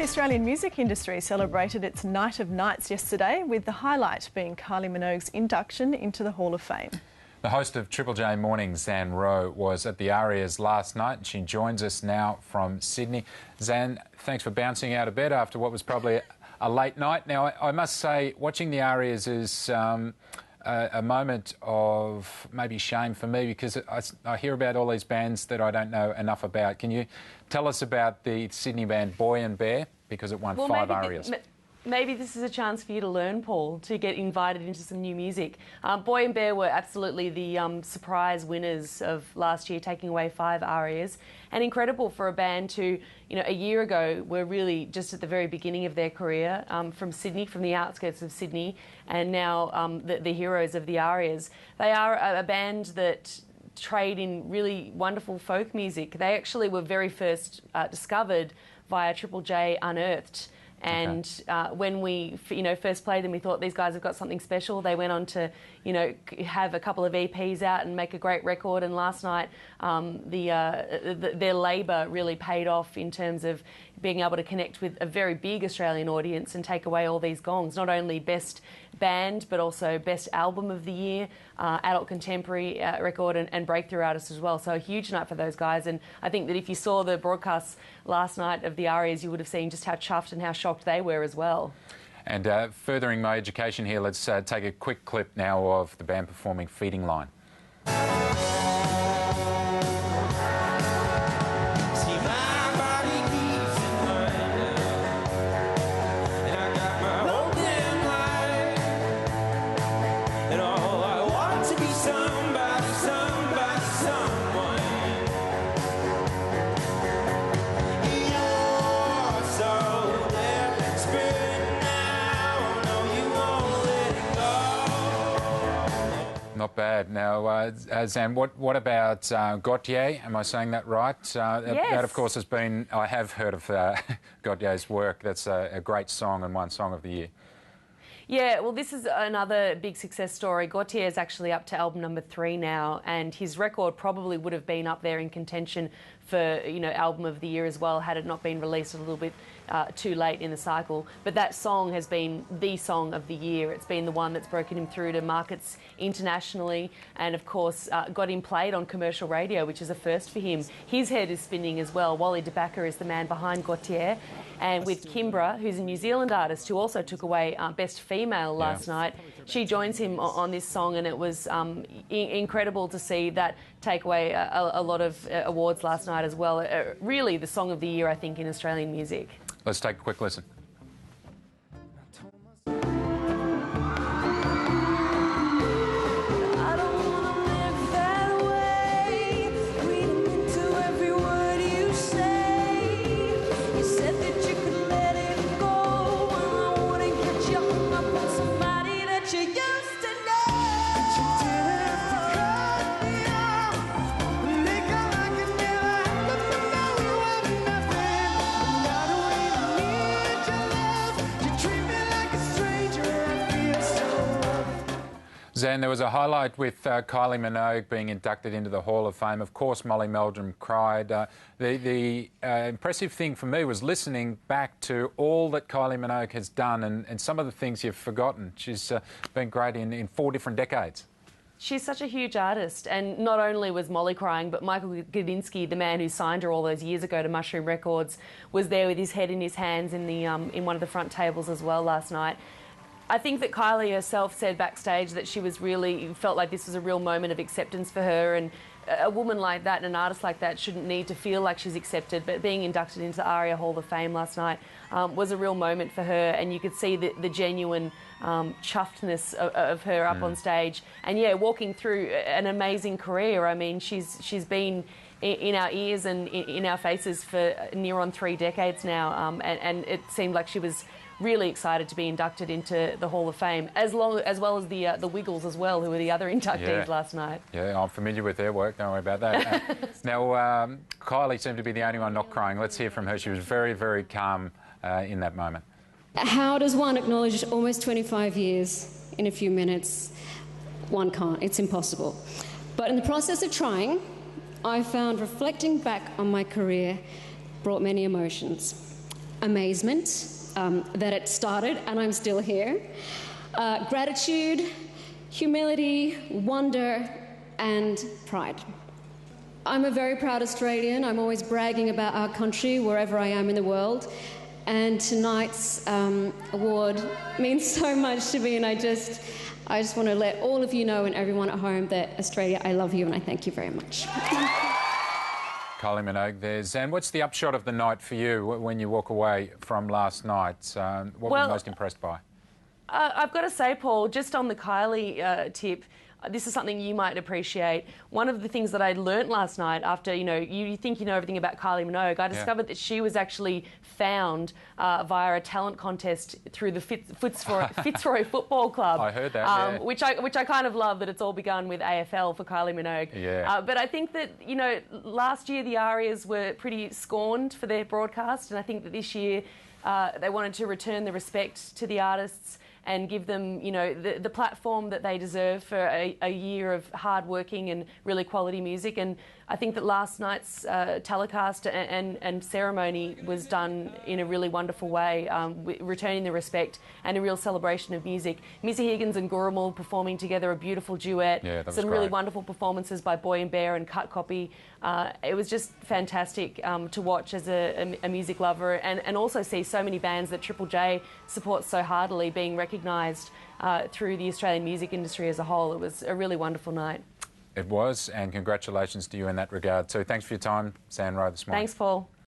The Australian music industry celebrated its Night of Nights yesterday, with the highlight being Kylie Minogue's induction into the Hall of Fame. The host of Triple J Mornings, Zan Rowe, was at the ARIAs last night, and she joins us now from Sydney. Zan, thanks for bouncing out of bed after what was probably a late night. Now, I must say, watching the ARIAs is a moment of maybe shame for me, because I hear about all these bands that I don't know enough about. Can you tell us about the Sydney band Boy and Bear, because it won 5 ARIAs? Maybe this is a chance for you to learn, Paul, to get invited into some new music. Boy and Bear were absolutely the surprise winners of last year, taking away 5 ARIAs. And incredible for a band who, a year ago were really just at the very beginning of their career, from Sydney, from the outskirts of Sydney, and now the heroes of the ARIAs. They are a band that trade in really wonderful folk music. They actually were very first discovered via Triple J Unearthed. And when we, first played them, we thought these guys have got something special. They went on to, have a couple of EPs out and make a great record. And last night, their labour really paid off in terms of being able to connect with a very big Australian audience and take away all these gongs. Not only best band, but also best album of the year, adult contemporary record, and breakthrough artist as well. So a huge night for those guys. And I think that if you saw the broadcasts last night of the ARIAs, you would have seen just how chuffed and how shocked they were as well. And furthering my education here, let's take a quick clip now of the band performing Feeding Line. Not bad. Now, Zan, what about Gotye? Am I saying that right? Yes. That, of course, I have heard of Gotye's work. That's a great song and one song of the year. Yeah, well, this is another big success story. Gotye is actually up to album number 3 now, and his record probably would have been up there in contention for, album of the year as well, had it not been released a little bit too late in the cycle. But that song has been the song of the year. It's been the one that's broken him through to markets internationally, and of course got him played on commercial radio, which is a first for him. His head is spinning as well. Wally DeBacker is the man behind Gotye, and with Kimbra, who's a New Zealand artist who also took away Best Female last night, she joins him on this song, and it was incredible to see that take away a lot of awards last night as well. Really the song of the year, I think, in Australian music. Let's take a quick listen. Zan, there was a highlight with Kylie Minogue being inducted into the Hall of Fame. Of course, Molly Meldrum cried. The impressive thing for me was listening back to all that Kylie Minogue has done and some of the things you've forgotten. She's been great in 4 different decades. She's such a huge artist, and not only was Molly crying, but Michael Gudinski, the man who signed her all those years ago to Mushroom Records, was there with his head in his hands in one of the front tables as well last night. I think that Kylie herself said backstage that she was really felt like this was a real moment of acceptance for her, and a woman like that and an artist like that shouldn't need to feel like she's accepted, but being inducted into the Aria Hall of Fame last night was a real moment for her, and you could see the genuine chuffedness of her up on stage, and yeah, walking through an amazing career. I mean, she's been in our ears and in our faces for near on 3 decades now, and it seemed like she was really excited to be inducted into the Hall of Fame, as well as the Wiggles as well, who were the other inductees last night. Yeah, I'm familiar with their work, don't worry about that. Now, Kylie seemed to be the only one not crying. Let's hear from her. She was very, very calm in that moment. How does one acknowledge almost 25 years in a few minutes? One can't. It's impossible. But in the process of trying, I found reflecting back on my career brought many emotions. amazement that it started and I'm still here, gratitude, humility, wonder, and pride. I'm a very proud Australian. I'm always bragging about our country wherever I am in the world. And tonight's award means so much to me, and I just want to let all of you know and everyone at home that Australia, I love you and I thank you very much. Kylie Minogue there. Zan, what's the upshot of the night for you when you walk away from last night? What were you most impressed by? I've got to say, Paul, just on the Kylie tip, this is something you might appreciate. One of the things that I learnt last night after, you think you know everything about Kylie Minogue, I discovered that she was actually found via a talent contest through the Fitzroy Football Club. I heard that, yeah. Which I kind of love that it's all begun with AFL for Kylie Minogue. Yeah. But I think that, last year the ARIAs were pretty scorned for their broadcast, and I think that this year they wanted to return the respect to the artists and give them, the platform that they deserve for a year of hard-working and really quality music. And I think that last night's telecast and ceremony was done in a really wonderful way, returning the respect and a real celebration of music. Missy Higgins and Gurumul performing together a beautiful duet. Yeah, that was Some great. really wonderful performances by Boy and Bear and Cut Copy. It was just fantastic to watch as a music lover, and also see so many bands that Triple J supports so heartily being recognised through the Australian music industry as a whole. It was a really wonderful night. It was, and congratulations to you in that regard too. Thanks for your time, Zan Rowe, this morning. Thanks, Paul.